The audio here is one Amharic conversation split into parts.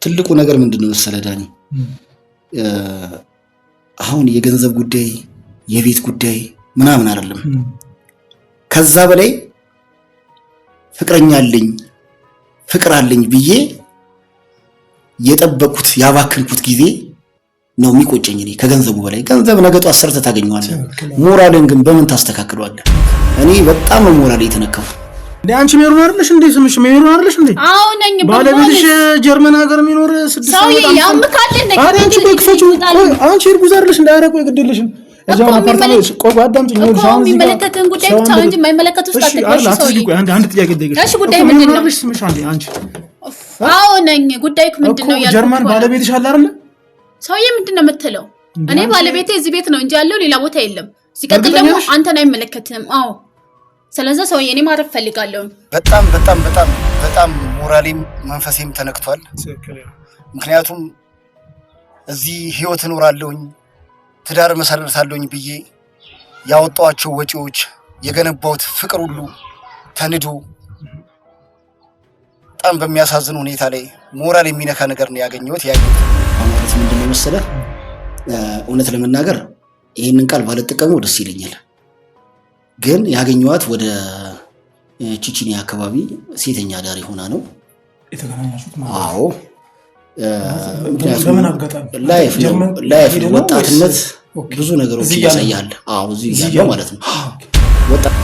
ትልቁ ነገር ምንድነው መሰለህ ዳኒ? አሁን የገንዘብ ጉዳይ የቤት ጉዳይ ምናምን አይደለም። ከዛ በላይ ፍቅረኛ አለኝ ፍቅር አለኝ ብዬ የጠበቁት ያባክንኩት ጊዜ ነው የሚቆጨኝ። እኔ ከገንዘቡ በላይ ገንዘብ ነገ ጧት ሰርተህ ታገኘዋለህ። ሞራልን ግን በምን ታስተካክለዋለህ? እኔ በጣም ሞራል የተነካው አንቺ ሜሮን አይደለሽ እንዴ? ስምሽ ሜሮን አይደለሽ እንዴ? አዎ ነኝ። ባለቤትሽ ጀርመን ሀገር የሚኖር 6 ዓመት ያምካል እንዴ? አንቺ በክፈቹ አንቺ እርጉዝ አይደለሽ እንዳያረቁ ይገድልሽ እዛው አፓርታመንት ቆይ አዳምጪኝ ነው ሻውን እዚህ የሚመለከተን ጉዳይ ብቻ እንጂ የማይመለከቱ ስታተቀሽ ሰው አንድ ጥያቄ ልጠይቅሽ። እሺ ጉዳይ ምንድን ነው? ስምሽ አንቺ? አዎ ነኝ። ጉዳይክ ምንድነው ያልኩት? ጀርመን ባለቤትሽ አለ አይደል? ሰውዬ ምንድነው የምትለው? እኔ ባለቤቴ እዚህ ቤት ነው እንጂ ያለው ሌላ ቦታ የለም። ሲቀጥል ደግሞ አንተን አይመለከትም። አዎ ስለዚህ ሰውዬ እኔ ማረፍ ፈልጋለሁ። በጣም ሞራሌም መንፈሴም ተነክቷል። ምክንያቱም እዚህ ህይወት እኖራለሁኝ ትዳር መሰረታለሁኝ ብዬ ያወጣኋቸው ወጪዎች የገነባሁት ፍቅር ሁሉ ተንዶ በጣም በሚያሳዝን ሁኔታ ላይ ሞራል የሚነካ ነገር ነው ያገኘሁት። ማለት ምንድነው መሰለህ እውነት ለመናገር ይሄንን ቃል ባለጥቀሙ ደስ ይለኛል። ግን ያገኘዋት ወደ ቺቺኒያ አካባቢ ሴተኛ ዳሪ ሆና ነው የተገናኛችሁት ማለት ነው? አዎ ላይፍ ወጣትነት ብዙ ነገሮች ያሳያል። አዎ እዚህ ያለው ማለት ነው ወጣት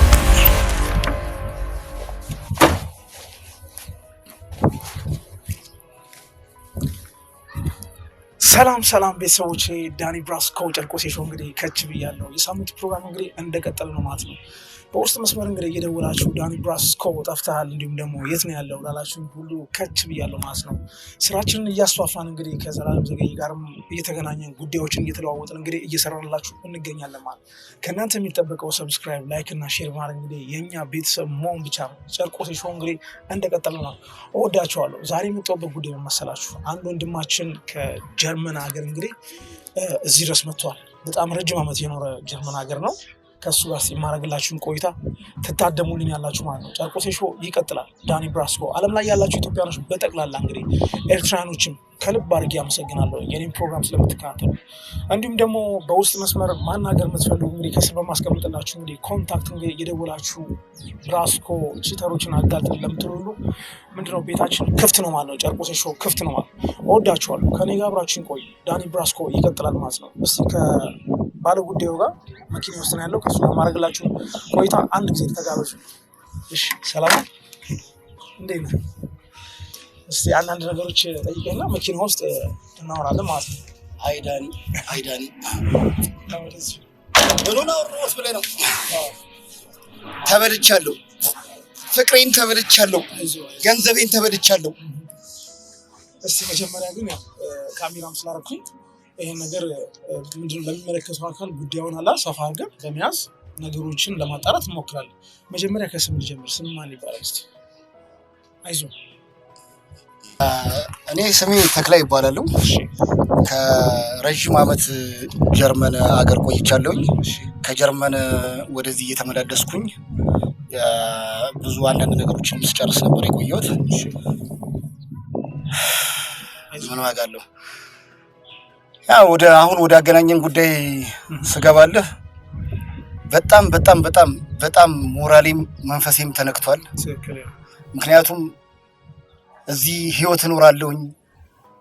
ሰላም ቤተሰቦቼ ዳኒ ብራስኮ ጨርቆሴ ሾው እንግዲህ ከች ብያለሁ። የሳምንት ፕሮግራም እንግዲህ እንደቀጠለ ነው ማለት ነው። በውስጥ መስመር እንግዲህ እየደወላችሁ ዳኒ ብራስኮ ጠፍተሃል እንዲሁም ደግሞ የት ነው ያለው ላላችሁ ሁሉ ከች ብያለሁ ማለት ነው። ስራችንን እያስፋፋን እንግዲህ ከዘላለም ዘገይ ጋርም እየተገናኘን ጉዳዮችን እየተለዋወጥን እንግዲህ እየሰራንላችሁ እንገኛለን ማለት ነው። ከእናንተ የሚጠበቀው ሰብስክራይብ፣ ላይክ እና ሼር ማድረግ እንግዲህ የኛ ቤተሰብ መሆን ብቻ ነው። ጨርቆሴ ሾው እንግዲህ እንደቀጠለ ነው። እወዳችኋለሁ። ዛሬ የምንጠውበት ጉዳይ መሰላችሁ አንድ ወንድማችን ከጀርመን ሀገር እንግዲህ እዚህ ድረስ መጥቷል። በጣም ረጅም ዓመት የኖረ ጀርመን ሀገር ነው። ከሱ ጋር የማደርግላችሁን ቆይታ ትታደሙልኝ ያላችሁ ማለት ነው። ጨርቆሴ ሾው ይቀጥላል። ዳኒ ብራስኮ ዓለም ላይ ያላችሁ ኢትዮጵያኖች በጠቅላላ እንግዲህ ኤርትራኖችም ከልብ አድርጌ አመሰግናለሁ የኔን ፕሮግራም ስለምትከታተሉ። እንዲሁም ደግሞ በውስጥ መስመር ማናገር የምትፈልጉ እንግዲህ ከስር በማስቀምጥላችሁ እንግዲህ ኮንታክት እንግዲህ እየደወላችሁ ብራስኮ ቺተሮችን አጋልጠን ለምትሉ ሁሉ ምንድነው ቤታችን ክፍት ነው ማለት ነው። ጨርቆሴ ሾው ክፍት ነው ማለት ነው። እወዳችኋለሁ። ከኔ ጋር አብራችሁን ቆይ። ዳኒ ብራስኮ ይቀጥላል ማለት ነው። እስቲ ባለ ጉዳዩ ጋር መኪና ውስጥ ነው ያለው። ከሱ ጋር ማድረግላችሁ ቆይታ አንድ ጊዜ ተጋበዙ። እሺ ሰላም እንዴት ነህ? እስቲ አንዳንድ ነገሮች ጠይቀህና መኪና ውስጥ እናወራለን ማለት ነው። አይዳኒ ምኑን አወራሁት ብለህ ነው? ተበልቻለሁ፣ ፍቅሬን ተበልቻለሁ፣ ገንዘቤን ተበልቻለሁ። እስቲ መጀመሪያ ግን ያው ካሜራም ስላደረኩኝ ይሄን ነገር ምንድነው ለሚመለከተው አካል ጉዳዩን አላ ሰፋ አድርገን በመያዝ ነገሮችን ለማጣራት እንሞክራለን። መጀመሪያ ከስም ልጀምር። ስም ማን ይባላል? እስቲ አይዞህ። እኔ ስሜ ተክላይ ይባላል። ከረጅም ዓመት ጀርመን ሀገር ቆይቻለሁኝ። ከጀርመን ወደዚህ እየተመላለስኩኝ ብዙ አንዳንድ ነገሮችን ስጨርስ ነበር የቆየሁት። ምን ዋጋ አለው? ያው አሁን ወደ አገናኘን ጉዳይ ስገባለህ በጣም ሞራሌም መንፈሴም ተነክቷል። ምክንያቱም እዚህ ህይወት እኖራለሁኝ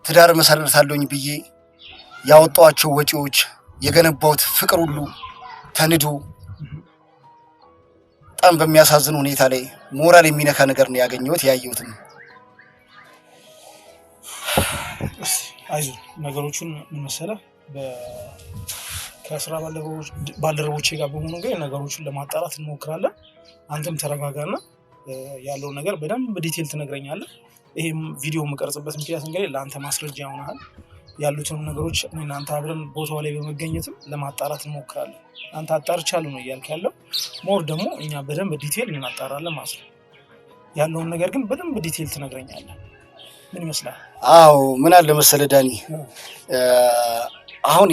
ትዳር መሰረታለሁኝ ብዬ ያወጣኋቸው ወጪዎች የገነባሁት ፍቅር ሁሉ ተንዶ በጣም በሚያሳዝን ሁኔታ ላይ ሞራል የሚነካ ነገር ነው ያየሁትም። አይዞህ ነገሮቹን ምን መሰለህ ከስራ ባልደረቦቼ ጋር በመሆኑ ጋር ነገሮቹን ለማጣራት እንሞክራለን። አንተም ተረጋጋና ያለውን ነገር በደንብ ዲቴል ትነግረኛለህ። ይሄም ቪዲዮ የምቀርጽበት ምክንያት እንግዲህ ለአንተ ማስረጃ ይሆናል። ያሉትን ነገሮች እኔና አንተ አብረን ቦታው ላይ በመገኘትም ለማጣራት እንሞክራለን። አንተ አጣርቻለሁ ነው እያልክ ያለው፣ ሞር ደግሞ እኛ በደንብ ዲቴል እናጣራለን ማለት ነው። ያለውን ነገር ግን በደንብ ዲቴል ትነግረኛለህ። ምን ይመስላል? አዎ ምን አለ መሰለህ ዳኒ፣ አሁን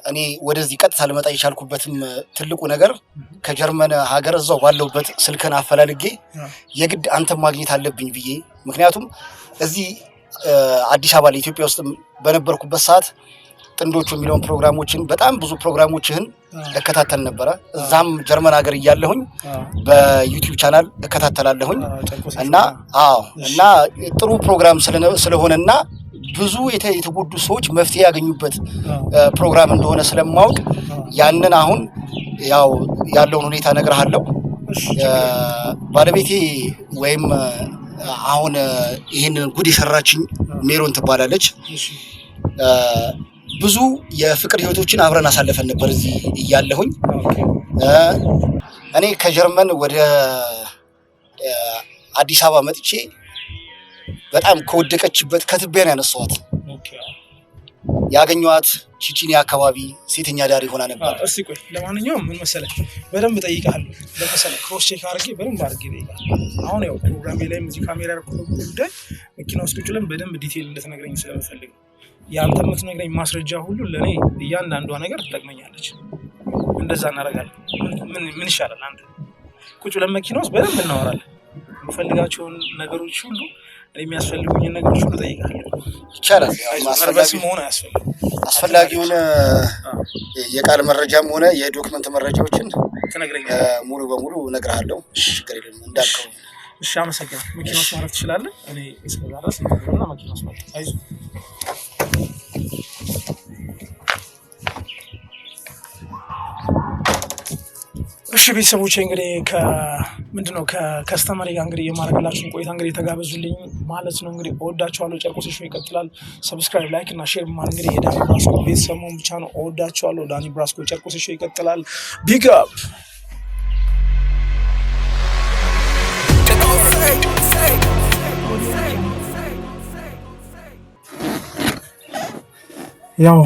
እኔ ወደዚህ ቀጥታ ልመጣ የቻልኩበትም ትልቁ ነገር ከጀርመን ሀገር እዛው ባለውበት ስልክን አፈላልጌ የግድ አንተም ማግኘት አለብኝ ብዬ። ምክንያቱም እዚህ አዲስ አበባ ላይ ኢትዮጵያ ውስጥ በነበርኩበት ሰዓት ጥንዶቹ የሚለውን ፕሮግራሞችን በጣም ብዙ ፕሮግራሞችህን እከታተል ነበረ። እዛም ጀርመን ሀገር እያለሁኝ በዩቲዩብ ቻናል እከታተላለሁኝ እና ጥሩ ፕሮግራም ስለሆነና ብዙ የተጎዱ ሰዎች መፍትሄ ያገኙበት ፕሮግራም እንደሆነ ስለማውቅ ያንን አሁን ያው ያለውን ሁኔታ እነግርሃለሁ። ባለቤቴ ወይም አሁን ይሄንን ጉድ የሰራችኝ ሜሮን ትባላለች። ብዙ የፍቅር ህይወቶችን አብረን አሳልፈን ነበር እዚህ እያለሁኝ። እኔ ከጀርመን ወደ አዲስ አበባ መጥቼ በጣም ከወደቀችበት ከትቢያ ነው ያነሳኋት። ያገኘኋት ቺቺኒያ አካባቢ ሴተኛ ዳሪ ሆና ነበር። እስቲ ቆይ ለማንኛውም ምን መሰለህ በደንብ ጠይቃለሁ። ለምሳሌ ክሮስ ቼክ አድርጌ በደንብ አድርጌ ጠይቃለሁ። አሁን ያው ፕሮግራሜ ላይ ሙዚቃ ካሜራ ያደረኩት ጉዳይ መኪና ውስጥ ቁጭ ብለን በደንብ ዲቴል እንድትነግረኝ ስለምፈልግ ያንተ የምትነግረኝ ማስረጃ ሁሉ ለእኔ እያንዳንዷ ነገር ትጠቅመኛለች። እንደዛ እናደርጋለን። ምን ይሻላል? አንተ ቁጭ ብለን መኪና ውስጥ በደንብ እናወራለን። የምፈልጋቸውን ነገሮች ሁሉ የሚያስፈልጉኝን ነገሮች ሁሉ እጠይቃለሁ። ይቻላል። አስፈላጊውን የቃል መረጃም ሆነ የዶክመንት መረጃዎችን ሙሉ በሙሉ እነግርሃለሁ። ችግር የለም እንዳልከው። እሺ፣ አመሰግናለሁ። መኪና ውስጥ ማረፍ ትችላለህ። እኔ እስከዛ ድረስ እና መኪና ውስጥ ማረፍ አይዞህ። እሺ ቤተሰቦቼ እንግዲህ ምንድነው ከከስተመሪ ጋር እንግዲህ የማረጋላችሁን ቆይታ እንግዲህ ተጋበዙልኝ ማለት ነው። እንግዲህ እወዳችኋለሁ። ጨርቆስ ሾው ይቀጥላል። ሰብስክራይብ፣ ላይክ እና ሼር ማለት እንግዲህ የዳኒ ብራስኮ ቤተሰብ መሆን ብቻ ነው። እወዳችኋለሁ። ዳኒ ብራስኮ ጨርቆስ ሾው ይቀጥላል። ቢግ አፕ ያው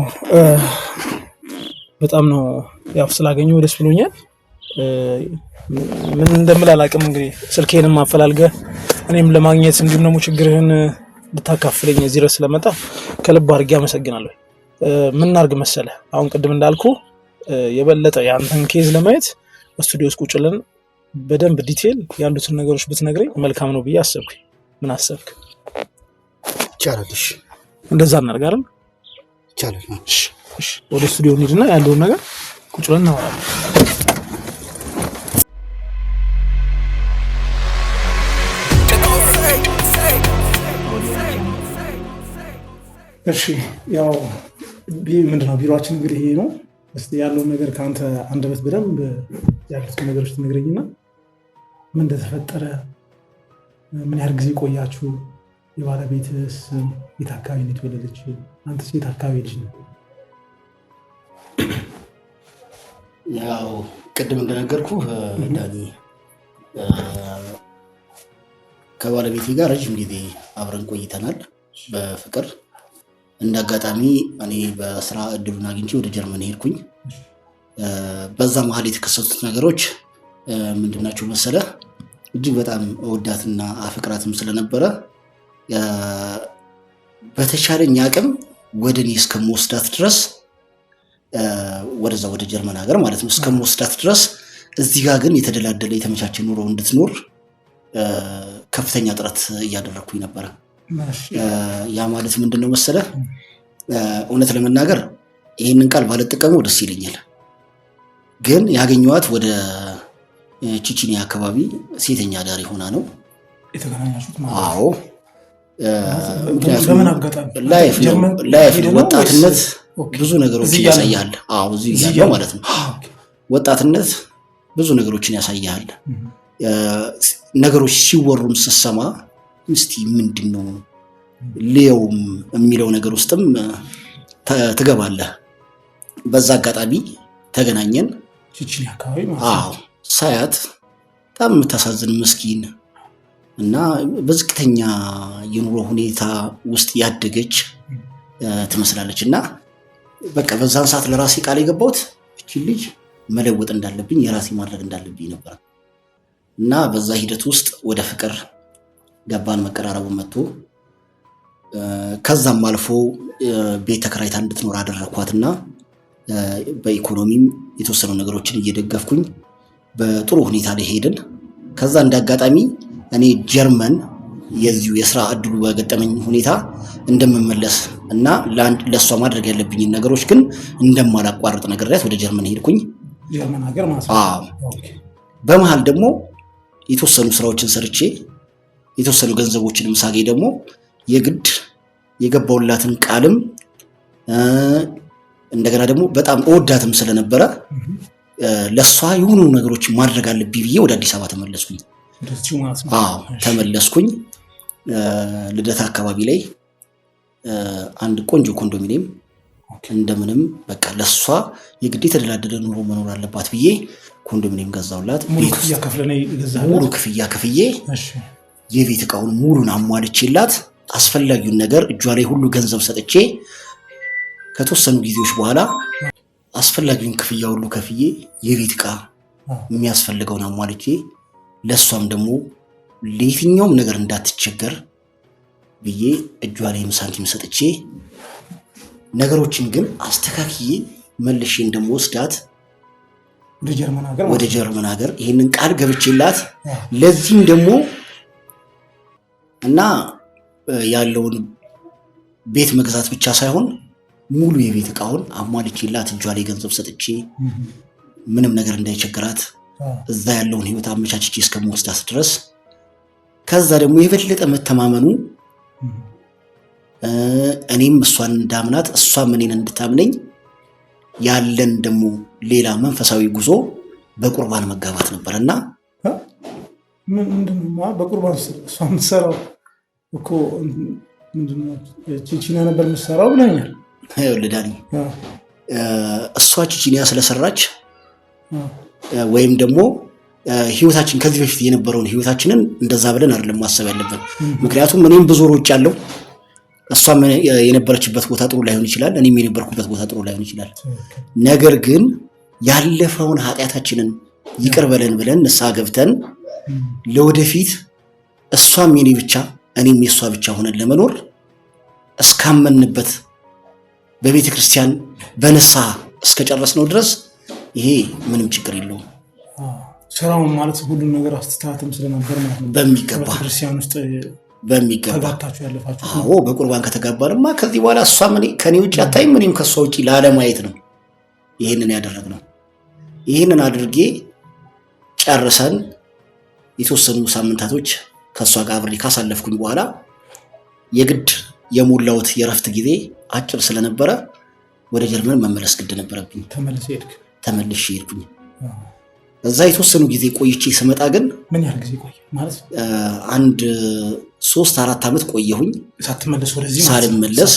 በጣም ነው ያው ስላገኘሁ ደስ ብሎኛል። ምን እንደምል አላውቅም። እንግዲህ ስልኬንም አፈላልገህ እኔም ለማግኘት እንዲሁም ደግሞ ችግርህን ልታካፍለኝ እዚህ ድረስ ስለመጣ ከልብ አድርጌ አመሰግናለሁ። ምን እናድርግ መሰለህ፣ አሁን ቅድም እንዳልኩ የበለጠ ያንተን ኬዝ ለማየት ስቱዲዮ ውስጥ ቁጭ ብለን በደንብ ዲቴል ያሉትን ነገሮች ብትነግረኝ መልካም ነው ብዬ አሰብኩኝ። ምን አሰብክ? ይቻላል። እሺ፣ እንደዛ እናደርጋለን። ይቻላል። እሺ፣ ወደ ስቱዲዮ እንሂድና ያለውን ነገር ቁጭ ብለን እናወራለን። እሺ፣ ያው ምንድነው ቢሮአችን እንግዲህ ይሄ ነው። እስቲ ያለውን ነገር ከአንተ አንደበት በደንብ ያሉትን ነገሮች ትነግረኝና ምን እንደተፈጠረ፣ ምን ያህል ጊዜ ቆያችሁ፣ የባለቤትስ የት አካባቢ ነው የተወለደች፣ አንተስ የት አካባቢ ልጅ ነው? ያው ቅድም እንደነገርኩ ዳኒ ከባለቤቴ ጋር ረጅም ጊዜ አብረን ቆይተናል በፍቅር። እንዳጋጣሚ እኔ በስራ እድሉን አግኝቼ ወደ ጀርመን ሄድኩኝ። በዛ መሀል የተከሰቱት ነገሮች ምንድናቸው መሰለህ? እጅግ በጣም እወዳትና አፍቅራትም ስለነበረ በተቻለኝ አቅም ወደ እኔ እስከምወስዳት ድረስ ወደዛ ወደ ጀርመን ሀገር ማለት ነው እስከምወስዳት ድረስ እዚህ ጋር ግን የተደላደለ የተመቻቸ ኑሮ እንድትኖር ከፍተኛ ጥረት እያደረግኩኝ ነበረ። ያ ማለት ምንድነው መሰለህ? እውነት ለመናገር ይህንን ቃል ባልጠቀመው ደስ ይለኛል፣ ግን ያገኘኋት ወደ ቺቺኒያ አካባቢ ሴተኛ ዳሪ ሆና ነው የተገናኛችሁት? አዎ። ላይፍ ነው፣ ወጣትነት ብዙ ነገሮችን ያሳያል። አዎ፣ እዚህ ያለው ማለት ነው። ወጣትነት ብዙ ነገሮችን ያሳያል። ነገሮች ሲወሩም ስሰማ እስቲ ምንድነው ሌውም የሚለው ነገር ውስጥም ትገባለህ። በዛ አጋጣሚ ተገናኘን። ቺቺኒያ አካባቢ አዎ። ሳያት በጣም የምታሳዝን ምስኪን እና በዝቅተኛ የኑሮ ሁኔታ ውስጥ ያደገች ትመስላለች። እና በቃ በዛን ሰዓት ለራሴ ቃል የገባሁት እቺ ልጅ መለወጥ እንዳለብኝ የራሴ ማድረግ እንዳለብኝ ነበር። እና በዛ ሂደት ውስጥ ወደ ፍቅር ገባን። መቀራረቡ መጥቶ ከዛም አልፎ ቤት ተከራይታ እንድትኖር አደረኳትና በኢኮኖሚም የተወሰኑ ነገሮችን እየደገፍኩኝ በጥሩ ሁኔታ ላይ ሄድን። ከዛ እንዳጋጣሚ እኔ ጀርመን የዚሁ የስራ እድሉ በገጠመኝ ሁኔታ እንደምመለስ እና ለሷ ማድረግ ያለብኝ ነገሮች ግን እንደማላቋርጥ ነግሬያት ወደ ጀርመን ሄድኩኝ። ጀርመን ሀገር ማለት ነው። በመሃል ደግሞ የተወሰኑ ስራዎችን ሰርቼ የተወሰኑ ገንዘቦችንም ሳገኝ ደግሞ የግድ የገባውላትን ቃልም እንደገና ደግሞ በጣም እወዳትም ስለነበረ ለሷ የሆኑ ነገሮች ማድረግ አለብኝ ብዬ ወደ አዲስ አበባ ተመለስኩኝ። ተመለስኩኝ። ልደታ አካባቢ ላይ አንድ ቆንጆ ኮንዶሚኒየም እንደምንም በቃ ለሷ የግድ የተደላደለ ኑሮ መኖር አለባት ብዬ ኮንዶሚኒየም ገዛውላት። ሙሉ ክፍያ ከፍዬ የቤት እቃውን ሙሉን አሟልቼላት አስፈላጊውን ነገር እጇ ላይ ሁሉ ገንዘብ ሰጥቼ ከተወሰኑ ጊዜዎች በኋላ አስፈላጊውን ክፍያ ሁሉ ከፍዬ የቤት እቃ የሚያስፈልገውን አሟልቼ ለሷም ደግሞ ለየትኛውም ነገር እንዳትቸገር ብዬ እጇ ላይ ሳንቲም ሰጥቼ ነገሮችን ግን አስተካክዬ መልሼ እንደምወስዳት ወደ ጀርመን ሀገር ይሄንን ቃል ገብቼላት ለዚህም ደግሞ እና ያለውን ቤት መግዛት ብቻ ሳይሆን ሙሉ የቤት እቃውን አሟልቼላት እጇ ላይ ገንዘብ ሰጥቼ ምንም ነገር እንዳይቸግራት እዛ ያለውን ህይወት አመቻችቼ እስከምወስዳት ድረስ ከዛ ደግሞ የበለጠ መተማመኑ እኔም እሷን እንዳምናት እሷም እኔን እንድታምነኝ ያለን ደግሞ ሌላ መንፈሳዊ ጉዞ በቁርባን መጋባት ነበርና ምንድነው በቁርባን እሷ የምትሰራው እኮ ምንድነው ቺቺኒያ ነበር የምትሰራው ብለኛል። ይኸውልህ ዳኒ እሷ ቺቺኒያ ስለሰራች ወይም ደግሞ ህይወታችን ከዚህ በፊት የነበረውን ህይወታችንን እንደዛ ብለን አይደለም ማሰብ ያለብን። ምክንያቱም እኔም ብዙ ሮጭ ያለው እሷም የነበረችበት ቦታ ጥሩ ላይሆን ይችላል፣ እኔም የነበርኩበት ቦታ ጥሩ ላይሆን ይችላል። ነገር ግን ያለፈውን ኃጢአታችንን ይቅር በለን ብለን ንስሐ ገብተን ለወደፊት እሷም የኔ ብቻ እኔም የሷ ብቻ ሆነን ለመኖር እስካመንበት በቤተ ክርስቲያን በንስሐ እስከጨረስነው ድረስ ይሄ ምንም ችግር የለውም። ስራውን ማለት ሁሉም ነገር አስተታተም ስለነበር ማለት ነው። በሚገባ ክርስቲያን ውስጥ ተጋብታችሁ ያለፋችሁ? አዎ በቁርባን ከተጋባንማ ከዚህ በኋላ እሷም ከኔ ውጭ አታይም፣ እኔም ከሷ ውጭ ላለማየት ነው ይሄንን ያደረግነው። ይሄንን አድርጌ ጨርሰን የተወሰኑ ሳምንታቶች ከሷ ጋር አብሬ ካሳለፍኩኝ በኋላ የግድ የሞላውት የረፍት ጊዜ አጭር ስለነበረ ወደ ጀርመን መመለስ ግድ ነበረብኝ። ተመልሼ ሄድኩኝ። እዛ የተወሰኑ ጊዜ ቆይቼ ስመጣ ግን ምን ያህል ጊዜ ቆየ ማለት? አንድ 3-4 ዓመት ቆየሁኝ ሳትመለስ ወደዚህ ሳልመለስ።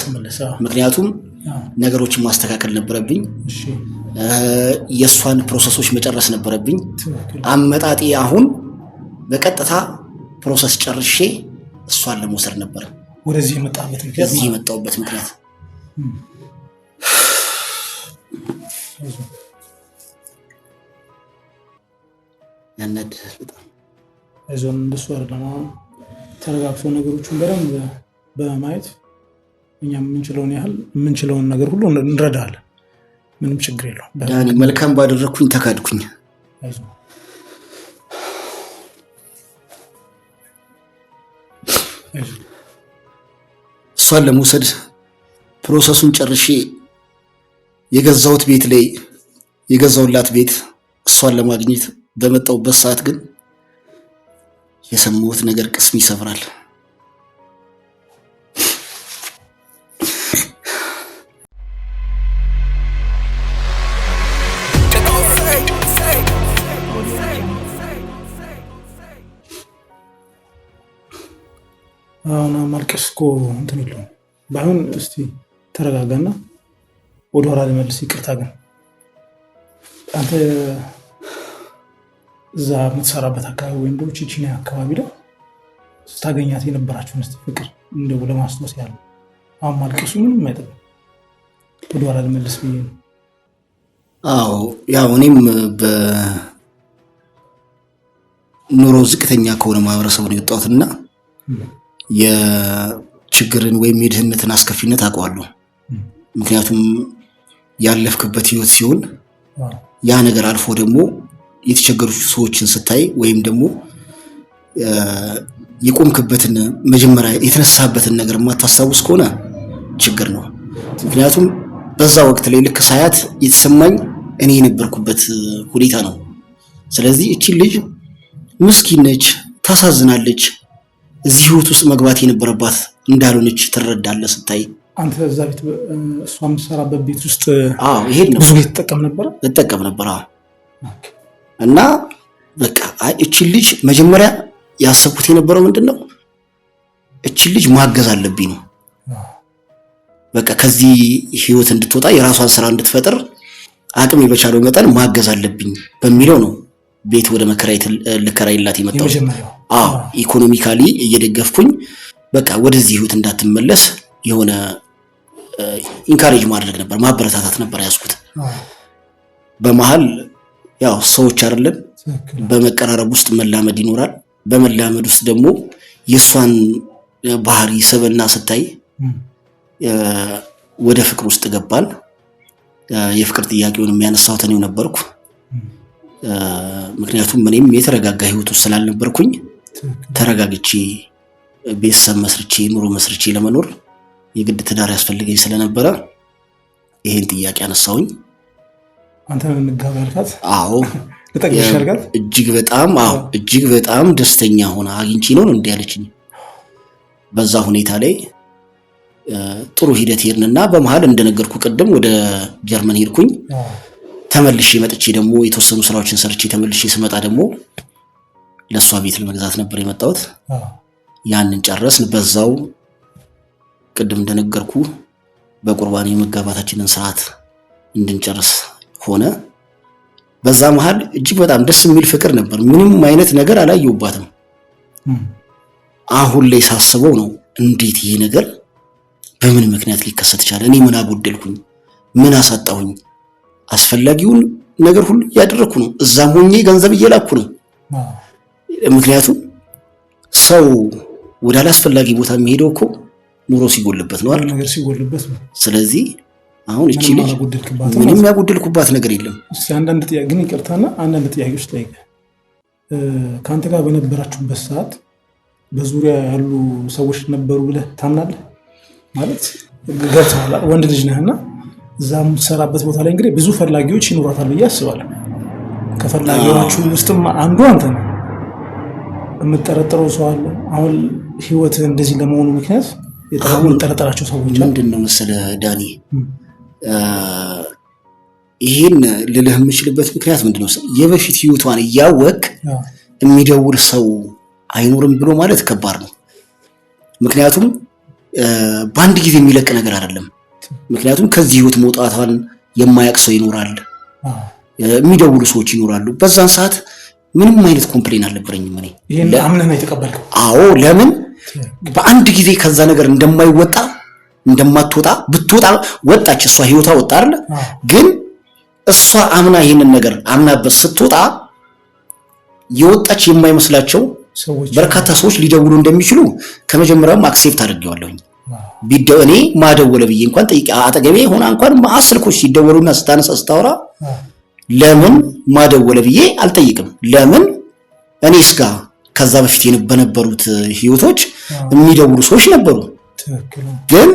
ምክንያቱም ነገሮችን ማስተካከል ነበረብኝ። የእሷን ፕሮሰሶች መጨረስ ነበረብኝ። አመጣጤ አሁን በቀጥታ ፕሮሰስ ጨርሼ እሷን ለመውሰድ ነበር ወደዚህ የመጣሁበት ምክንያት። ያናድዳል በጣም። አይዞን እንደሱ አይደለም። ተረጋግቶ ነገሮችን በደንብ በማየት እኛም የምንችለውን ነገር ሁሉ እንረዳለን። ምንም ችግር የለውም። ዳኒ መልካም ባደረኩኝ ተካድኩኝ። አይዞን እሷን ለመውሰድ ፕሮሰሱን ጨርሼ የገዛሁት ቤት ላይ የገዛውላት ቤት እሷን ለማግኘት በመጣሁበት ሰዓት ግን የሰማሁት ነገር ቅስም ይሰብራል። አሁን ማልቀስ እኮ እንትን የለውም። ባይሆን እስቲ ተረጋጋና ወደ ኋላ ልመልስ። ይቅርታ ግን አንተ እዛ የምትሰራበት አካባቢ ወይም ደግሞ ቺቺኒያ አካባቢ ላይ ስታገኛት የነበራችሁን እስቲ ፍቅር እንደው ለማስታወስ ያለው አሁን ማልቀሱ ምንም አይጠቅም። ወደ ኋላ ልመልስ ብዬ ነው። አዎ ያው እኔም በኑሮ ዝቅተኛ ከሆነ ማህበረሰብ ነው የወጣሁትና የችግርን ወይም የድህነትን አስከፊነት አውቀዋለሁ። ምክንያቱም ያለፍክበት ህይወት ሲሆን ያ ነገር አልፎ ደግሞ የተቸገሩ ሰዎችን ስታይ ወይም ደግሞ የቆምክበትን መጀመሪያ የተነሳበትን ነገር የማታስታውስ ከሆነ ችግር ነው። ምክንያቱም በዛ ወቅት ላይ ልክ ሳያት የተሰማኝ እኔ የነበርኩበት ሁኔታ ነው። ስለዚህ እቺ ልጅ ምስኪን ነች፣ ታሳዝናለች። እዚህ ህይወት ውስጥ መግባት የነበረባት እንዳልሆነች ትረዳለህ ስታይ። አንተ እዛ ቤት እሷ የምትሰራበት ቤት ውስጥ ይሄድ ነው ብዙ ጊዜ ትጠቀም ነበር እና በቃ እቺ ልጅ መጀመሪያ ያሰብኩት የነበረው ምንድነው እቺ ልጅ ማገዝ አለብኝ ነው። በቃ ከዚህ ህይወት እንድትወጣ የራሷን ስራ እንድትፈጥር አቅም የበቻለው መጠን ማገዝ አለብኝ በሚለው ነው ቤት ወደ መከራየት ልከራይላት የመጣው። ኢኮኖሚካሊ እየደገፍኩኝ በቃ ወደዚህ ህይወት እንዳትመለስ የሆነ ኢንካሬጅ ማድረግ ነበር፣ ማበረታታት ነበር ያስኩት። በመሃል ያው ሰዎች አይደለም በመቀራረብ ውስጥ መላመድ ይኖራል። በመላመድ ውስጥ ደግሞ የሷን ባህሪ ሰበና ስታይ ወደ ፍቅር ውስጥ ገባል። የፍቅር ጥያቄውን የሚያነሳው እኔው ነበርኩ። ምክንያቱም እኔም የተረጋጋ ህይወት ውስጥ ስላልነበርኩኝ ተረጋግቼ ቤተሰብ መስርቼ ኑሮ መስርቼ ለመኖር የግድ ትዳር ያስፈልገኝ ስለነበረ ይሄን ጥያቄ አነሳውኝ። አንተ ምን እንጋባልካት? እጅግ በጣም ደስተኛ ሆና አግኝቼ ነው እንዴ ያለችኝ። በዛ ሁኔታ ላይ ጥሩ ሂደት ሄድንና በመሃል እንደነገርኩ ቀደም ወደ ጀርመን ሄድኩኝ። ተመልሼ መጥቼ ደግሞ የተወሰኑ ስራዎችን ሰርቼ ተመልሼ ስመጣ ደግሞ ለሷ ቤት ለመግዛት ነበር የመጣሁት። ያንን ጨረስን። በዛው ቀደም እንደነገርኩ በቁርባን የመጋባታችንን ሰዓት እንድንጨርስ ሆነ። በዛ መሃል እጅግ በጣም ደስ የሚል ፍቅር ነበር። ምንም አይነት ነገር አላየሁባትም። አሁን ላይ ሳስበው ነው እንዴት ይሄ ነገር በምን ምክንያት ሊከሰት ቻለ? እኔ ምን አጎደልኩኝ? ምን አሳጣሁኝ? አስፈላጊውን ነገር ሁሉ ያደረኩ ነው። እዛም ሆኜ ገንዘብ እየላኩ ነው። ምክንያቱም ሰው ወደ አላስፈላጊ ቦታ የሚሄደው እኮ ኑሮ ሲጎልበት ነው አይደል? ነገር ሲጎልበት ነው። ስለዚህ አሁን እቺ ልጅ ምንም ያጎደልኩባት ነገር የለም። እስቲ አንዳንድ ጥያቄ ግን ይቅርታና አንዳንድ ጥያቄዎች ጠይቀ ካንተ ጋር በነበራችሁበት ሰዓት በዙሪያ ያሉ ሰዎች ነበሩ ብለህ ታምናለህ? ማለት ገብተሃል፣ ወንድ ልጅ ነህና እዛም ሰራበት ቦታ ላይ እንግዲህ ብዙ ፈላጊዎች ይኖራታል ብዬ አስባለሁ። ከፈላጊዎቹ ውስጥም አንዱ አንተ ነህ። የምትጠረጥረው ሰው አለ? አሁን ህይወት እንደዚህ ለመሆኑ ምክንያት የምትጠረጥራቸው ሰዎች ምንድነው መሰለህ ዳኒ? ይሄን ልልህ የምችልበት ምክንያት ምንድነው? የበፊት ህይወቷን እያወቅ የሚደውል ሰው አይኖርም ብሎ ማለት ከባድ ነው። ምክንያቱም በአንድ ጊዜ የሚለቅ ነገር አይደለም። ምክንያቱም ከዚህ ህይወት መውጣቷን የማያውቅ ሰው ይኖራል፣ የሚደውሉ ሰዎች ይኖራሉ። በዛን ሰዓት ምንም አይነት ኮምፕሌን አልነበረኝም እኔ። ይሄን አምነህ ነው የተቀበልከው? አዎ። ለምን በአንድ ጊዜ ከዛ ነገር እንደማትወጣ ብትወጣ ወጣች። እሷ ህይወቷ ወጣ አይደል? ግን እሷ አምና ይሄንን ነገር አምናበት ስትወጣ የወጣች የማይመስላቸው በርካታ ሰዎች ሊደውሉ እንደሚችሉ ከመጀመሪያውም አክሴፕት አድርጌዋለሁኝ። እኔ ማደወለ ብዬ እንኳን ጠይቄ አጠገቤ ሆና እንኳን ማስልኮች ሲደወሉና ስታነሳ ስታወራ ለምን ማደወለ ብዬ አልጠይቅም። ለምን እኔስ ጋር ከዛ በፊት በነበሩት ህይወቶች የሚደውሉ ሰዎች ነበሩ። ግን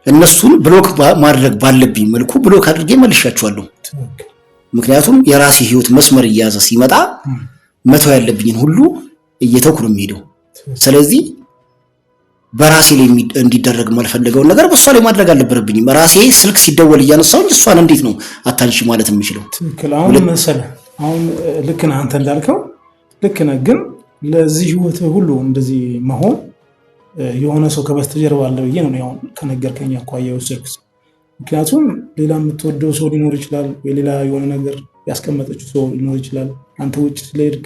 እነሱን ብሎክ ማድረግ ባለብኝ መልኩ ብሎክ አድርጌ መልሻቸዋለሁ። ምክንያቱም የራሴ ህይወት መስመር እያያዘ ሲመጣ መተው ያለብኝን ሁሉ እየተውኩ ነው የሚሄደው። ስለዚህ በራሴ ላይ እንዲደረግ ማልፈልገው ነገር በሷ ላይ ማድረግ አልነበረብኝም። ራሴ ስልክ ሲደወል እያነሳሁኝ እሷን እንዴት ነው አታንሺ ማለት የምችለው? ትክክል። አሁን ልክ ነህ አንተ እንዳልከው ልክ ነህ። ግን ለዚህ ህይወት ሁሉ እንደዚህ መሆን የሆነ ሰው ከበስተጀርባ አለ ብዬ ነው ያው ከነገርከኝ አኳያ ወሰድኩት። ምክንያቱም ሌላ የምትወደው ሰው ሊኖር ይችላል፣ ወይ ሌላ የሆነ ነገር ያስቀመጠችው ሰው ሊኖር ይችላል። አንተ ውጭ ስለሄድክ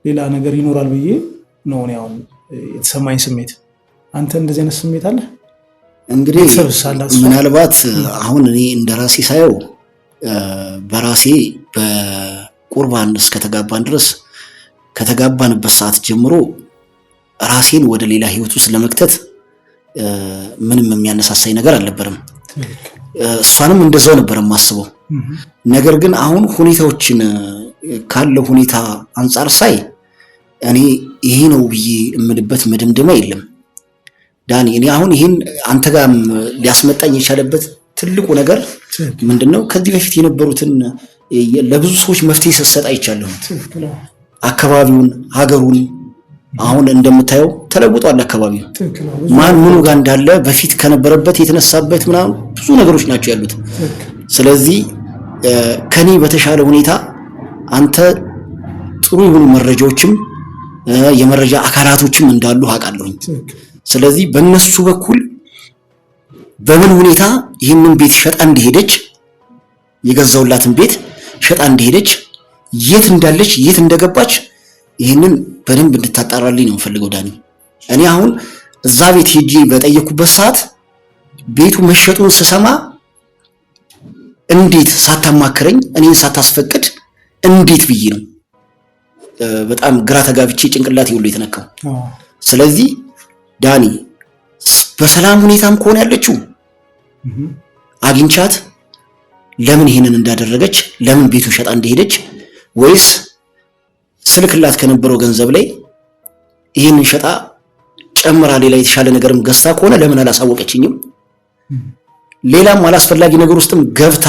ሌላ ነገር ይኖራል ብዬ ነው ያው የተሰማኝ ስሜት። አንተ እንደዚህ አይነት ስሜት አለ? እንግዲህ ምናልባት አሁን እኔ እንደራሴ ሳየው በራሴ በቁርባን እስከተጋባን ድረስ ከተጋባንበት ሰዓት ጀምሮ ራሴን ወደ ሌላ ህይወት ውስጥ ለመክተት ምንም የሚያነሳሳኝ ነገር አልነበረም። እሷንም እንደዛው ነበር የማስበው። ነገር ግን አሁን ሁኔታዎችን ካለው ሁኔታ አንጻር ሳይ እኔ ይሄ ነው ብዬ እምልበት መደምደማ የለም ዳኒ። እኔ አሁን ይሄን አንተ ጋር ሊያስመጣኝ የቻለበት ትልቁ ነገር ምንድነው? ከዚህ በፊት የነበሩትን ለብዙ ሰዎች መፍትሄ ሰሰጥ አይቻለሁ። አካባቢውን ሀገሩን አሁን እንደምታየው ተለውጧል። አካባቢው ማን ምኑ ጋር እንዳለ በፊት ከነበረበት የተነሳበት ምናምን ብዙ ነገሮች ናቸው ያሉት። ስለዚህ ከኔ በተሻለ ሁኔታ አንተ ጥሩ የሆኑ መረጃዎችም የመረጃ አካላቶችም እንዳሉ አውቃለሁ። ስለዚህ በእነሱ በኩል በምን ሁኔታ ይህንን ቤት ሸጣ እንደሄደች የገዛውላትን ቤት ሸጣ እንደሄደች የት እንዳለች የት እንደገባች ይህንን በደንብ እንድታጣራልኝ ነው የምፈልገው ዳኒ። እኔ አሁን እዛ ቤት ሄጄ በጠየኩበት ሰዓት ቤቱ መሸጡን ስሰማ እንዴት ሳታማክረኝ እኔን ሳታስፈቅድ እንዴት ብዬ ነው በጣም ግራ ተጋብቼ ጭንቅላት ይውል የተነካው። ስለዚህ ዳኒ በሰላም ሁኔታም ከሆነ ያለችው አግኝቻት ለምን ይሄንን እንዳደረገች ለምን ቤቱን ሸጣ እንደሄደች ወይስ ስልክላት ከነበረው ገንዘብ ላይ ይሄንን ሸጣ ጨምራ ሌላ የተሻለ ነገርም ገዝታ ከሆነ ለምን አላሳወቀችኝም? ሌላም አላስፈላጊ ነገር ውስጥም ገብታ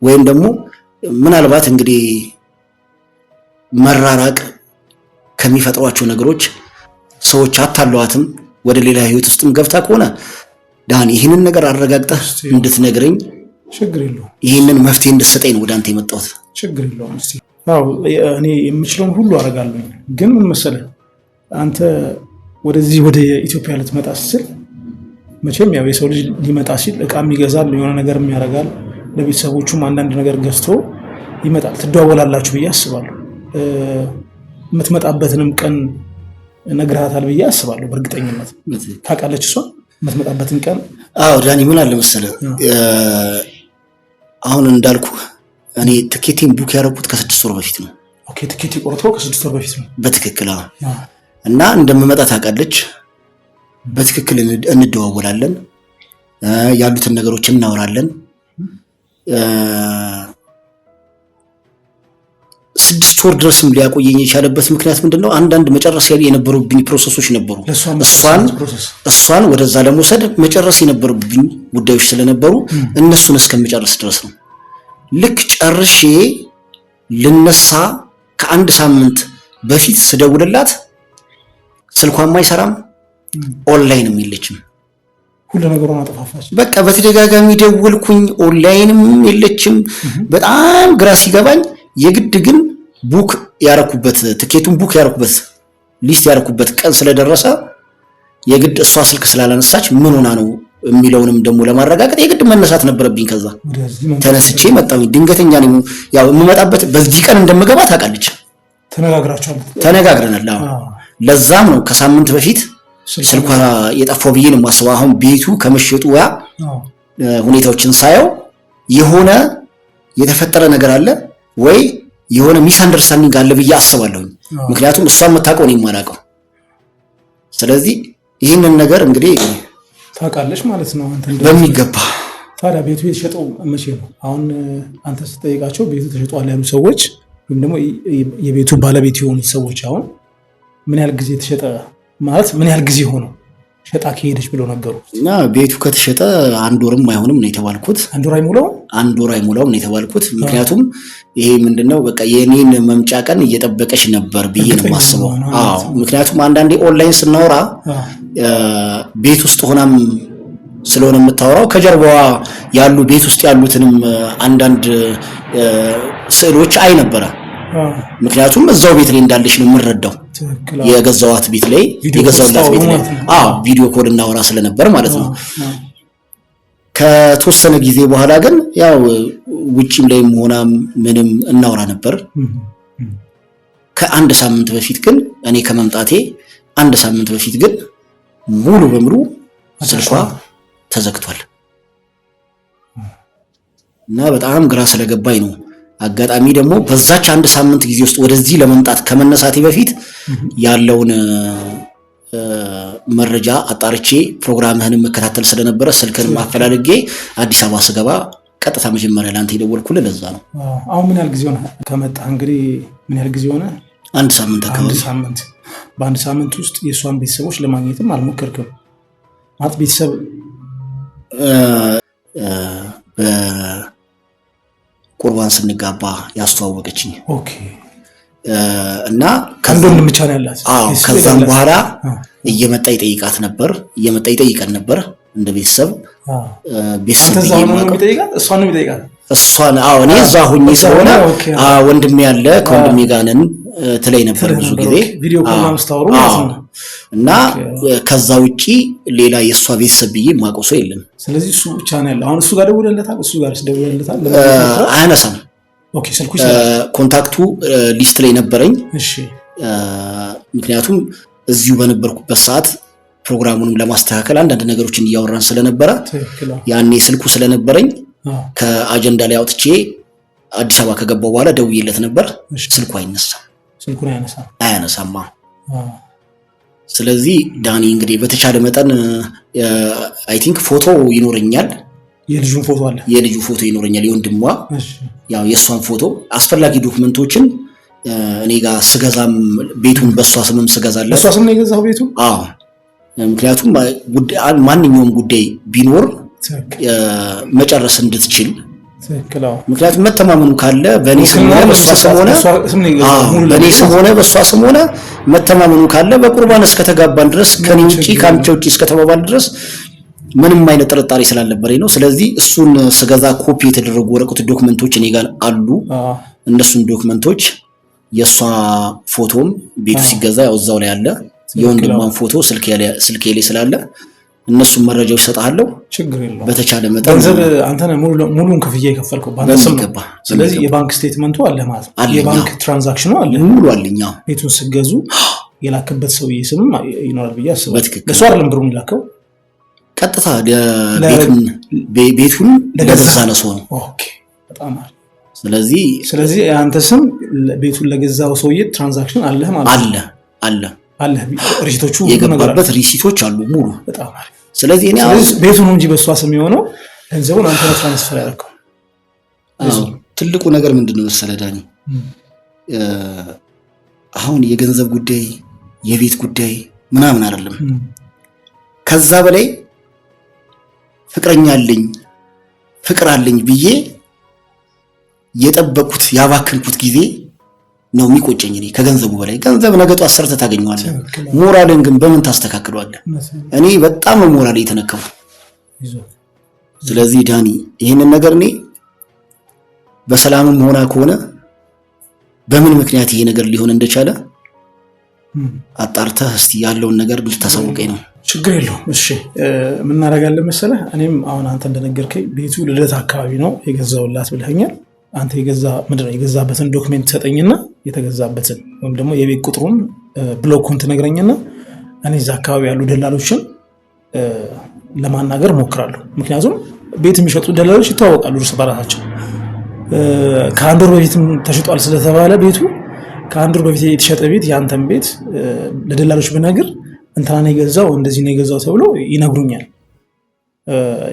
ወይም ደግሞ ምናልባት እንግዲህ መራራቅ ከሚፈጥሯቸው ነገሮች ሰዎች አታለዋትም ወደ ሌላ ህይወት ውስጥም ገብታ ከሆነ ዳኒ ይሄንን ነገር አረጋግጠህ እንድትነግረኝ ችግር የለውም። ይሄንን መፍትሄ እንድትሰጠኝ ነው ወደ አንተ የመጣሁት። ችግር የለውም። እስቲ እኔ የምችለውን ሁሉ አደርጋለሁ። ግን ምን መሰለህ አንተ ወደዚህ ወደ ኢትዮጵያ ልትመጣ ስትል መቼም ያው የሰው ልጅ ሊመጣ ሲል እቃም ይገዛል የሆነ ነገር ያደርጋል ለቤተሰቦቹም አንዳንድ ነገር ገዝቶ ይመጣል። ትደዋወላላችሁ ብዬ አስባለሁ። የምትመጣበትንም ቀን ነግረሃታል ብዬ አስባለሁ። በእርግጠኝነት ታውቃለች እሷ የምትመጣበትን ቀን? አዎ ዳኒ ምን አለ መሰለህ አሁን እንዳልኩ እኔ ትኬቴን ቡክ ያደረኩት ከ6 ወር በፊት ነው። ኦኬ ትኬት ቆርጦ ከ6 ወር በፊት ነው በትክክል አዎ። እና እንደምመጣ ታውቃለች። በትክክል እንደዋወላለን ያሉትን ነገሮች እናወራለን። 6 ወር ድረስም ሊያቆየኝ የቻለበት ምክንያት ምንድነው? አንዳንድ መጨረስ የነበሩብኝ ፕሮሰሶች ነበሩ። እሷን ወደዛ ለመውሰድ መጨረስ የነበሩብኝ ጉዳዮች ስለነበሩ እነሱን እስከመጨረስ ድረስ ነው። ልክ ጨርሼ ልነሳ ከአንድ ሳምንት በፊት ስደውልላት ስልኳም አይሰራም፣ ኦንላይንም የለችም። ሁሉ ነገሩን አጠፋፋች። በቃ በተደጋጋሚ ደወልኩኝ፣ ኦንላይንም የለችም። በጣም ግራ ሲገባኝ የግድ ግን ቡክ ያረኩበት ትኬቱን ቡክ ያረኩበት ሊስት ያረኩበት ቀን ስለደረሰ የግድ እሷ ስልክ ስላላነሳች ምን ሆና ነው የሚለውንም ደግሞ ለማረጋገጥ የግድ መነሳት ነበረብኝ። ከዛ ተነስቼ መጣሁ። ድንገተኛ ነው ያው የምመጣበት በዚህ ቀን እንደምገባ ታውቃለች። ተነጋግረናል። ለዛም ነው ከሳምንት በፊት ስልኳ የጠፋው ብዬ ነው የማስበው። አሁን ቤቱ ከመሸጡ ጋር ሁኔታዎችን ሳየው የሆነ የተፈጠረ ነገር አለ ወይ የሆነ ሚስ አንደርስታንዲንግ አለ ብዬ አስባለሁ። ምክንያቱም እሷ የምታውቀው ነው የማላውቀው። ስለዚህ ይህንን ነገር እንግዲህ ታውቃለች ማለት ነው አንተ በሚገባ። ታዲያ ቤቱ የተሸጠው መቼ ነው? አሁን አንተ ስትጠይቃቸው ቤቱ ተሸጧል ያሉ ሰዎች ወይም ደግሞ የቤቱ ባለቤት የሆኑት ሰዎች አሁን ምን ያህል ጊዜ ተሸጠ ማለት ምን ያህል ጊዜ ሆነው ሸጣ ከሄደች ብለው ነገሩ? እና ቤቱ ከተሸጠ 1 ወርም አይሆንም ነው የተባልኩት። 1 ወር አይሞላው? 1 ወር አይሞላው ነው የተባልኩት። ምክንያቱም ይሄ ምንድነው በቃ የኔን መምጫ ቀን እየጠበቀች ነበር ብዬ ነው የማስበው። አዎ ምክንያቱም አንዳንዴ ኦንላይን ስናወራ ቤት ውስጥ ሆናም ስለሆነ የምታወራው ከጀርባዋ ያሉ ቤት ውስጥ ያሉትንም አንዳንድ ስዕሎች አይ ነበረ። ምክንያቱም እዛው ቤት ላይ እንዳለች ነው የምረዳው። የገዛዋት ቤት ላይ የገዛውላት ቤት ላይ ቪዲዮ ኮል እናወራ ስለነበር ማለት ነው። ከተወሰነ ጊዜ በኋላ ግን ያው ውጪም ላይ ሆናም ምንም እናወራ ነበር። ከአንድ ሳምንት በፊት ግን እኔ ከመምጣቴ 1 ሳምንት በፊት ግን ሙሉ በሙሉ ስልኳ ተዘግቷል እና በጣም ግራ ስለገባኝ ነው። አጋጣሚ ደግሞ በዛች 1 ሳምንት ጊዜ ውስጥ ወደዚህ ለመምጣት ከመነሳቴ በፊት ያለውን መረጃ አጣርቼ ፕሮግራምህንም መከታተል ስለነበረ ስልክን ማፈላለጌ አዲስ አበባ ስገባ ቀጥታ መጀመሪያ ላንተ የደወልኩልህ ለዛ ነው። አሁን ምን ያህል ጊዜ ሆነ ከመጣ? እንግዲህ ምን ያህል ጊዜ ሆነ? አንድ ሳምንት አካባቢ። በአንድ ሳምንት ውስጥ የሷን ቤተሰቦች ለማግኘትም አልሞከርክም ማለት? ቤተሰብ በቁርባን ስንጋባ ያስተዋወቀችኝ። ኦኬ። እና ከንዶን ብቻ ነው ያላት? አዎ። ከዛም በኋላ እየመጣ ይጠይቃት ነበር፣ እየመጣ ይጠይቀን ነበር እንደ ቤተሰብ። ቤተሰብ ነው የሚጠይቃት? እሷን ነው የሚጠይቃት? እሷን። አዎ። እኔ እዛ ሆኜ ስለሆነ ወንድሜ ያለ ከወንድሜ ጋር ነን ትለይ ነበር ብዙ ጊዜ ቪዲዮ ኮል ማስተዋወሩ ማለት ነው። እና ከዛ ውጪ ሌላ የሷ ቤተሰብ ብዬ የማውቀው ሰው የለም። ስለዚህ እሱ ብቻ ነው ያለው። አሁን እሱ ጋር ደውለለታል? እሱ ጋር ደውለለታል? አያነሳም። ኦኬ። ስልኩ ኮንታክቱ ሊስት ላይ ነበረኝ። እሺ። ምክንያቱም እዚሁ በነበርኩበት ሰዓት ፕሮግራሙንም ለማስተካከል አንዳንድ ነገሮችን እያወራን ስለነበረ ያኔ ስልኩ ስለነበረኝ ከአጀንዳ ላይ አውጥቼ አዲስ አበባ ከገባው በኋላ ደውዬለት ነበር። ስልኩ አይነሳም። ስልኩን አያነሳም። ስለዚህ ዳኒ እንግዲህ በተቻለ መጠን አይ ቲንክ ፎቶ ይኖረኛል። የልጁ ፎቶ ይኖረኛል፣ የወንድሟ ያው የሷን ፎቶ፣ አስፈላጊ ዶክመንቶችን እኔ ጋር ስገዛም ቤቱን በሷ ስምም ስገዛለሁ። በሷ ስም ነው የገዛው ቤቱ? አዎ። ምክንያቱም ማንኛውም ጉዳይ ቢኖር መጨረስ እንድትችል። ምክንያቱም መተማመኑ ካለ በእኔ ስም ሆነ በሷ ስም ሆነ በእኔ ስም ሆነ በሷ ስም ሆነ መተማመኑ ካለ በቁርባን እስከተጋባን ድረስ ከኔ ውጪ ካንቺ ውጪ እስከተባባል ድረስ ምንም አይነት ጥርጣሬ ስላልነበረኝ ነው። ስለዚህ እሱን ስገዛ ኮፒ የተደረጉ ወረቀት ዶክመንቶች እኔ ጋር አሉ። እነሱን ዶክመንቶች የሷ ፎቶም ቤቱ ሲገዛ ያው እዛው ላይ አለ። የወንድሟን ፎቶ ስልኬ ላይ ስላለ እነሱን መረጃዎች ሰጣለሁ። ችግር የለውም። በተቻለ መጠን ገንዘብ አንተ ነህ ሙሉን ክፍያ የከፈልከው ባንክ ስም። ስለዚህ የባንክ ስቴትመንቱ አለ ማለት ነው። የባንክ ትራንዛክሽኑ አለ ሙሉ አለኝ። ቤቱን ስገዙ የላከበት ሰውዬ ስም ይኖራል ብዬ አስባለሁ። ለሱ አይደለም ብሩን ይላከው ቀጥታ ቤቱን ለገዛ ነው ሰው ነው። ኦኬ። በጣም አሪፍ። ስለዚህ አንተ ስም ቤቱን ለገዛው ሰውዬ ትራንዛክሽን አለ ማለት አለ። ሪሲቶቹ የገባበት ሪሲቶች አሉ ሙሉ። በጣም አሪፍ። ስለዚህ ቤቱ ነው እንጂ በሷ ስም የሆነው ገንዘቡን አንተ ነው ትራንስፈር ያደረከው። ትልቁ ነገር ምንድነው መሰለህ ዳኒ፣ አሁን የገንዘብ ጉዳይ የቤት ጉዳይ ምናምን አይደለም። ከዛ በላይ ፍቅር አለኝ ብዬ የጠበቁት ያባከንኩት ጊዜ ነው የሚቆጨኝ። እኔ ከገንዘቡ በላይ ገንዘብ ነገ ጧት ሰርተህ ታገኘዋለህ። ሞራልን ግን በምን ታስተካክለዋለህ? እኔ በጣም ሞራል የተነከፉ። ስለዚህ ዳኒ ይሄንን ነገር እኔ በሰላምም ሆና ከሆነ በምን ምክንያት ይሄ ነገር ሊሆን እንደቻለ አጣርተህ እስቲ ያለውን ነገር ልታሳውቀኝ ነው። ችግር የለውም። እሺ ምን እናደርጋለን መሰለህ? እኔም አሁን አንተ እንደነገርከኝ ቤቱ ልደት አካባቢ ነው የገዛውላት ብለኸኛል። አንተ የገዛበትን ዶክሜንት ሰጠኝና የተገዛበትን ወይም ደግሞ የቤት ቁጥሩን ብሎኩን ትነግረኝና እኔ እዛ አካባቢ ያሉ ደላሎችን ለማናገር ሞክራለሁ። ምክንያቱም ቤት የሚሸጡ ደላሎች ይታወቃሉ እርስ በራሳቸው። ከአንድ ወር በፊትም ተሽጧል ስለተባለ ቤቱ ከአንድ ወር በፊት የተሸጠ ቤት ያንተን ቤት ለደላሎች ብነግር እንትና ነው የገዛው እንደዚህ ነው የገዛው ተብሎ ይነግሩኛል።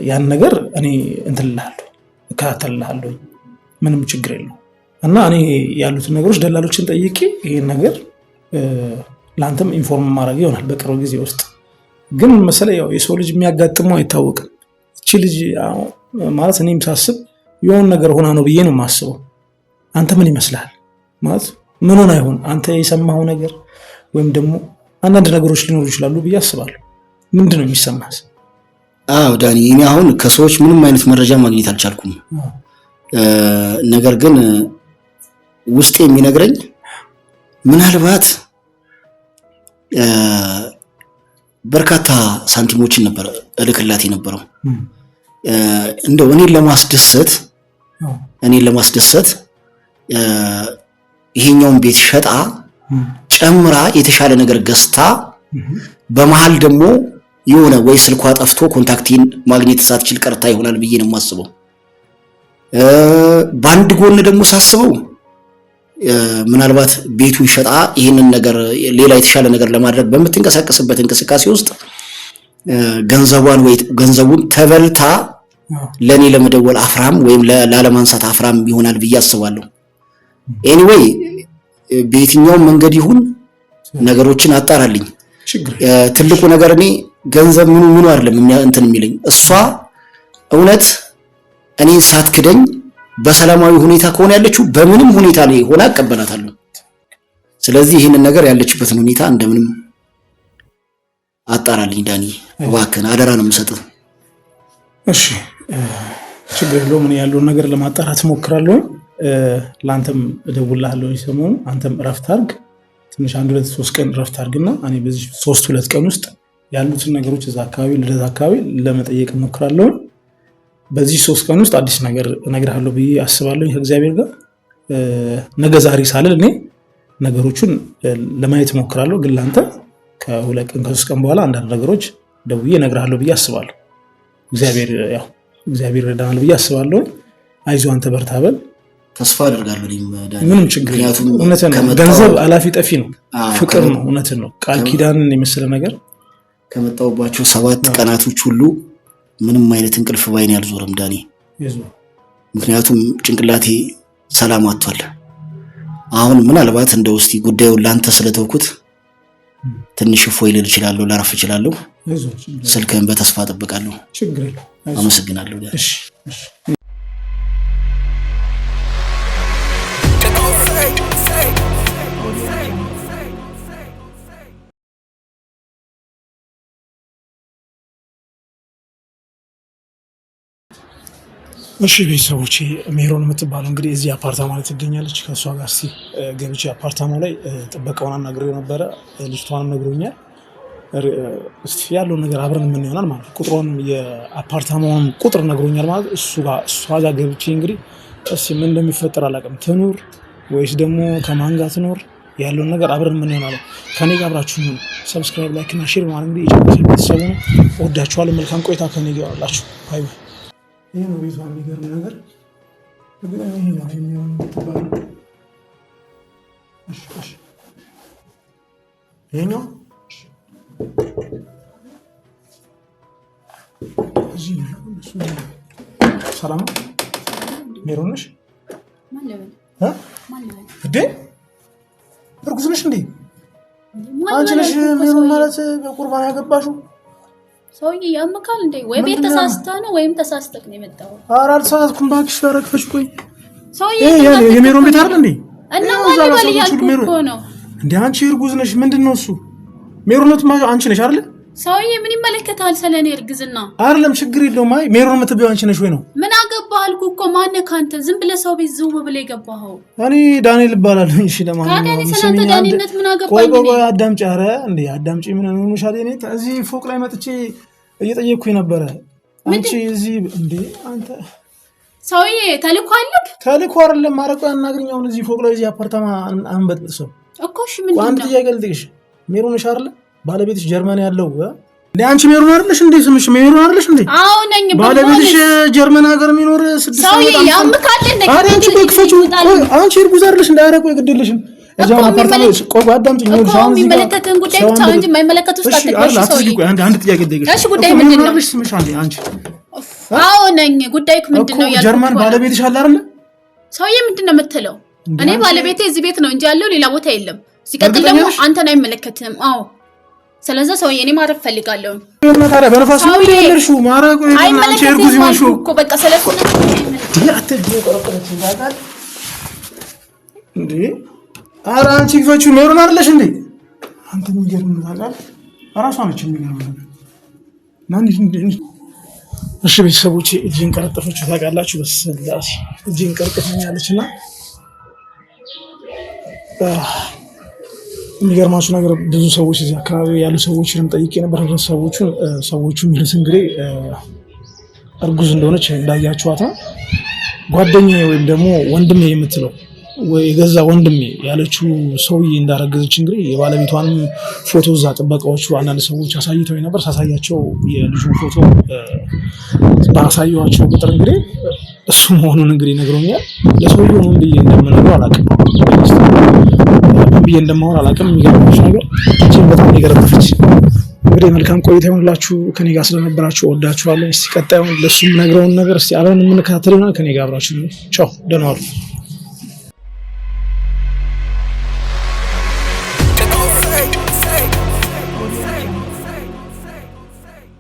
ያን ነገር እኔ እንትልልሃለሁ፣ እከታተልልሃለሁ፣ ምንም ችግር የለው እና እኔ ያሉትን ነገሮች ደላሎችን ጠይቄ ይሄን ነገር ለአንተም ኢንፎርም ማድረግ ይሆናል በቅርብ ጊዜ ውስጥ። ግን መሰለህ ያው የሰው ልጅ የሚያጋጥመው አይታወቅም። እቺ ልጅ ማለት እኔም ሳስብ የሆነ ነገር ሆና ነው ብዬ ነው የማስበው። አንተ ምን ይመስልሃል? ማለት ምን ሆና ይሆን? አንተ የሰማኸው ነገር ወይም ደግሞ አንዳንድ ነገሮች ሊኖሩ ይችላሉ ብዬ አስባለሁ። ምንድን ነው የሚሰማህ? አዎ ዳኒ፣ እኔ አሁን ከሰዎች ምንም አይነት መረጃ ማግኘት አልቻልኩም። ነገር ግን ውስጤ የሚነግረኝ ምናልባት በርካታ ሳንቲሞችን ነበር እልክላት የነበረው እንደው እኔን ለማስደሰት ይሄኛውን ቤት ሸጣ ጨምራ የተሻለ ነገር ገዝታ በመሃል ደግሞ የሆነ ወይ ስልኳ ጠፍቶ ኮንታክቲን ማግኘት ሳትችል ቀርታ ይሆናል ብዬ ነው የማስበው። በአንድ ጎን ደግሞ ሳስበው ምናልባት ቤቱን ሸጣ ይሄንን ነገር ሌላ የተሻለ ነገር ለማድረግ በምትንቀሳቀስበት እንቅስቃሴ ውስጥ ገንዘቡን ተበልታ ለኔ ለመደወል አፍራም ወይም ላለማንሳት አፍራም ይሆናል ብዬ አስባለሁ። ኤኒዌይ በየትኛው መንገድ ይሁን ነገሮችን አጣራልኝ። ትልቁ ነገር እኔ ገንዘብ ምኑ አይደለም እንትን የሚለኝ እሷ እውነት እኔ ሳትክደኝ በሰላማዊ ሁኔታ ከሆነ ያለችው በምንም ሁኔታ ላይ ሆና አቀበላታለሁ። ስለዚህ ይሄንን ነገር ያለችበትን ሁኔታ እንደምንም አጣራልኝ ዳኒ እባክህን አደራ ነው የምሰጥህ። እሺ ችግር የለውም እኔ ያለውን ነገር ለማጣራት ሞክራለሁ። ላንተም እደውልልሃለሁ ሰሞኑን አንተም እረፍት አድርግ ትንሽ 1-2-3 ቀን እረፍት አድርግና እኔ በዚህ 3-2 ቀን ውስጥ ያሉትን ነገሮች እዛ አካባቢ ልደት አካባቢ ለመጠየቅ ሞክራለሁ። በዚህ 3 ቀን ውስጥ አዲስ ነገር እነግርሃለሁ ብዬ አስባለሁ ከእግዚአብሔር ጋር። ነገ ዛሬ ሳልል እኔ ነገሮችን ለማየት ሞክራለሁ። ግን ላንተ ከ2 ቀን ከ3 ቀን በኋላ አንዳንድ ነገሮች ደውዬ እነግርሃለሁ ብዬ አስባለሁ። እግዚአብሔር ይረዳናል ብዬ አስባለሁ። አይዞህ አንተ በርታ በል ተስፋ አደርጋለሁ። ምንም ችግር የለም። እውነትን ነው። ገንዘብ አላፊ ጠፊ ነው። ፍቅር ነው። እውነትን ነው። ቃል ኪዳንን የመሰለ ነገር ከመጣሁባቸው 7 ቀናቶች ሁሉ ምንም አይነት እንቅልፍ ባይኔ አልዞረም ዳኒ። ምክንያቱም ጭንቅላቴ ሰላም አጥቷል። አሁን ምናልባት እንደው እስቲ ጉዳዩን ላንተ ስለተውኩት ትንሽ እፎይ ልል እችላለሁ፣ ላረፍ እችላለሁ። ስልክህን በተስፋ እጠብቃለሁ። አመሰግናለሁ ዳኒ። እሺ ቤተሰቦቼ ሜሮን የምትባለው እንግዲህ እዚህ አፓርታማ ላይ ትገኛለች። ከእሷ ጋር እስቲ ገብቼ አፓርታማው ላይ ጥበቃውን አናግሬው ነበረ። ልጅቷንም ነግሮኛል። እስቲ ያለውን ነገር አብረን ምን ይሆናል ማለት ቁጥሩን የአፓርታማውን ቁጥር ነግሮኛል ማለት እሷ ጋር ገብቼ እንግዲህ እስቲ ምን እንደሚፈጠር አላውቅም። ትኑር ወይስ ደግሞ ከማን ጋር ትኖር ያለውን ነገር አብረን ምን ይሆናል። ከኔ ጋር አብራችሁ ነው። ሰብስክራይብ፣ ላይክ እና ሼር ማለት እንግዲህ የጨረሰ ቤተሰቡ ነው። ወዳችኋለሁ። መልካም ቆይታ ከኔ ጋር አላችሁ። ባይ ባይ። ይሄ ነው ቤቷ። የሚገርም ነገር ግን ይሄ ነው የሚሆን ተባለ። እሺ ይሄኛው እዚህ ነው። ሰላም ሜሮን ነሽ? እንዴ እርጉዝ ነሽ እንዴ? አንቺ ነሽ ሜሮን ማለት በቁርባን ያገባሽው? ሰውዬ ያመካል እንዴ? ወይ ቤት ተሳስተህ ነው ወይም ተሳስተክ ነው የመጣው? ኧረ አልተሳሳትኩም እባክሽ። ታረክፈሽ ቆይ ሰውዬ የሜሮን ቤት አይደል እንዴ? እና ማን ይባል ያልኩህ እኮ ነው እንዴ? አንቺ እርጉዝ ነሽ ምንድነው እሱ? ሜሮን አንቺ ነሽ አይደል? ሰውዬ ምን ይመለከታል ስለኔ እርግዝና? አይደለም ችግር የለውም። አይ ሜሮን የምትበይው አንቺ ነሽ ወይ ነው? ምን አገባህ አልኩህ እኮ። ማነህ ካንተ? ዝም ብለህ ሰው ቤት ዝው ብለህ የገባኸው? እኔ ዳንኤል እባላለሁ። እሺ ለማንኛውም ስለአንተ ዳንኤልነት ምን አገባኝ? ቆይ አዳምጪ። ኧረ እንዴ አዳምጪ። ምን ሆነሻል? እኔ እዚህ ፎቅ ላይ መጥቼ እየጠየቅኩኝ ነበረ። አንቺ እዚህ እንዴ አንተ ሰውዬ ተልኮ አለክ? ተልኮ አይደለም ማረቆ ያናግረኝ። አሁን እዚህ ፎቅ ላይ እዚህ አፓርታማ አንበጥብጥ ሰው እኮ። እሺ ምንድን ነው? አንተ ጥያቄ ልጠይቅሽ። ሜሮን ነሽ አይደል? ባለቤትሽ ጀርመን ያለው እንዴ? አንቺ ሜሮን አይደለሽ እንዴ? ስምሽ ሜሮን አይደለሽ እንዴ? አዎ ነኝ። ባለቤትሽ ጀርመን ሀገር የሚኖር 6 ዓመት ሰውዬ ያምካል እንዴ? አንቺ በክፈቹ አንቺ እርጉዝ አይደለሽ እንዴ? አረቆ ይግድልሽም እዛው አፓርታማ ቆይ አዳምጪኝ። ነው ሳውንድ የሚመለከተን ጉዳይ ብቻ እንጂ የማይመለከት ውስጥ አትገባሽ። ሰውዬ አንድ ጥያቄ ልጠይቅሽ። እሺ ጉዳይ ምንድን ነው? ስምሽ አንቺ? አዎ ነኝ። ጉዳይክ ምንድን ነው? ያልኩት ጀርመን ባለቤትሽ አለ አይደል? ሰውዬ ምንድን ነው የምትለው? እኔ ባለቤቴ እዚህ ቤት ነው እንጂ ያለው ሌላ ቦታ የለም። ሲቀጥል ደግሞ አንተን አይመለከትም። አዎ ስለዚህ ሰውዬ እኔ ማረፍ ፈልጋለሁ። ታዲያ በነፋስ ነው ያለሽው? ማረቁ አንቺ እርጉዝ ይሆንሽው እኮ በቃ ስለሱ ነው እንዴ? ኧረ አንቺ ግፈቹ ሜሮን አይደለሽ እንዴ? አንተ የሚገርም ታውቃለህ። እራሷ ነች የሚገርም ነገር ማን እንዴ? እሺ ቤተሰቦቼ እጄን ቀረጠፈችው ታውቃላችሁ። በስላሴ እጄን ቀርጥፈኛለችና የሚገርማችሁ ነገር ብዙ ሰዎች እዚህ አካባቢ ያሉ ሰዎችንም ጠይቄ ነበር። ሰዎቹ የሚሉት እንግዲህ እርጉዝ እንደሆነች እንዳያችኋት ነው። ጓደኛዬ ወይም ደግሞ ወንድሜ የምትለው የገዛ ወንድሜ ያለችው ሰውዬ እንዳረገዘች እንግዲህ የባለቤቷንም ፎቶ እዛ ጥበቃዎቹ አንዳንድ ሰዎች አሳይተው ነበር። ሳሳያቸው የልጁን ፎቶ ባሳየኋቸው ቁጥር እንግዲህ እሱ መሆኑን እንግዲህ ነግሮኛል። ለሰውዬው ምን ብዬ እንደምነግረው አላውቅም፣ ምን ብዬ እንደማወራ አላውቅም። የሚገርምሽ ነገር እጅግ በጣም የገረመች እንግዲህ መልካም ቆይታ ይሁንላችሁ። ከኔ ጋር ስለነበራችሁ እወዳችኋለሁ። እስቲ ቀጣዩን ለሱም ነግረውን ነገር እስቲ አብረን የምንከታተል ይሆናል። ከኔ ጋር አብራችሁ ቻው፣ ደህና ዋሉ።